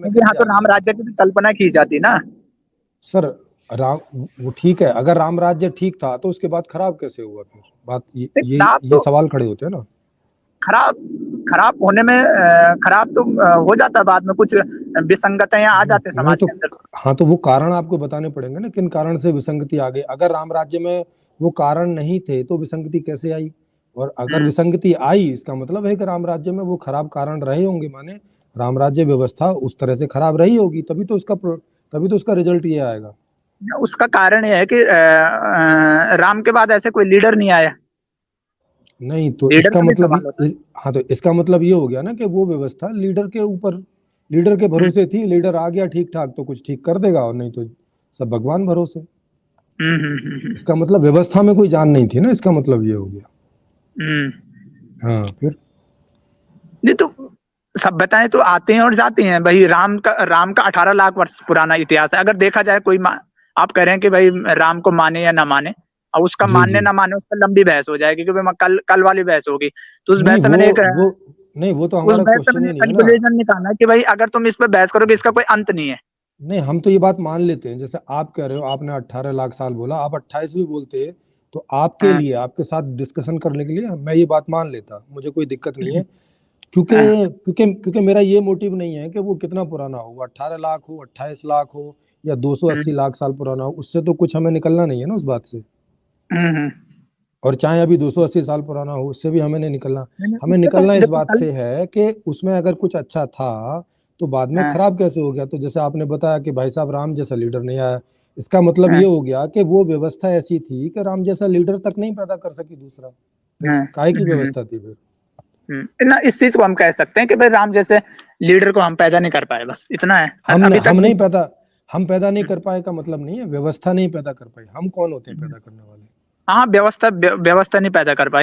में क्योंकि यहाँ कैसे तो आ राम गया? राज्य की भी कल्पना की जाती ना। सर राम, वो ठीक है, अगर राम राज्य ठीक था तो उसके बाद खराब कैसे हुआ? फिर बात खराब ये तो सवाल खड़े होते हैं ना। खराब खराब होने में खराब तो हो जाता है, बाद में कुछ विसंगतियां आ जाते हैं नहीं समाज तो, के अंदर। हाँ तो वो कारण आपको बताने पड़ेंगे ना, किन कारण से विसंगति आ गई। अगर राम राज्य में वो कारण नहीं थे तो विसंगति कैसे आई? और अगर विसंगति आई, इसका मतलब है कि राम राज्य में वो खराब कारण रहे होंगे, माने राम राज्य व्यवस्था उस तरह से खराब रही होगी, तभी तो उसका रिजल्ट ये आएगा। उसका कारण यह है कि राम के बाद ऐसे कोई लीडर नहीं आया। नहीं तो लीडर इसका का भी मतलब सवाल होता है। हाँ तो इसका मतलब ये हो गया ना कि वो व्यवस्था लीडर के भरोसे थी। लीडर आ गया ठीक ठाक तो कुछ ठीक कर देगा, और नहीं तो सब भगवान भरोसे। इसका मतलब व्यवस्था में कोई जान नहीं थी ना, इसका मतलब ये हो गया। हाँ फिर नहीं तो सभ्यताएं तो आते हैं और जाते हैं भाई। राम का 18 लाख वर्ष पुराना इतिहास है। अगर देखा जाए आप कह रहे हैं कि भाई राम को माने या ना माने, और उसका जी मानने जी। ना माने उस पर लंबी बहस हो जाएगी, क्योंकि कल वाली बहस होगी। तो नहीं वो नहीं, वो तो उस हमारा बहस से क्वेश्चन मैंने ही नहीं है ना। कंक्लूजन निकाला कि भाई अगर तुम इस पर बहस करोगे इसका कोई अंत नहीं है। नहीं, हम तो ये बात मान लेते हैं, जैसे आप कह रहे हो, आपने 18 लाख साल बोला, आप 28 भी बोलते तो आपके हाँ, लिए, आपके साथ डिस्कशन करने के लिए मैं ये बात मान लेता, मुझे कोई दिक्कत नहीं है। क्योंकि हाँ, क्योंकि मेरा ये मोटिव नहीं है कि वो कितना पुराना हो, 18 लाख हो, 28 लाख हो, या 280 लाख साल पुराना हो, उससे तो कुछ हमें निकलना नहीं है ना उस बात से। और चाहे अभी 280 साल पुराना हो, उससे भी हमें नहीं निकलना। हमें उससे तो निकलना इस देखो बात कल। से है कि उसमें अगर कुछ अच्छा था तो बाद में हाँ, खराब कैसे हो गया। तो जैसे आपने बताया कि भाई साहब राम जैसा लीडर नहीं आया, इसका मतलब हाँ, ये हो गया कि वो व्यवस्था ऐसी थी कि राम जैसा लीडर तक नहीं पैदा कर सकी दूसरा। फिर हाँ, काहे की व्यवस्था थी फिर? ना इस चीज को हम कह सकते हैं कि भाई राम जैसे लीडर को हम पैदा नहीं कर पाए, बस इतना है। हमने अभी तक हम भी। नहीं पैदा हम पैदा नहीं कर पाए का मतलब नहीं है व्यवस्था नहीं पैदा कर पाई। हम कौन होते हैं पैदा करने वाले? हाँ, व्यवस्था व्यवस्था नहीं पैदा कर पाई।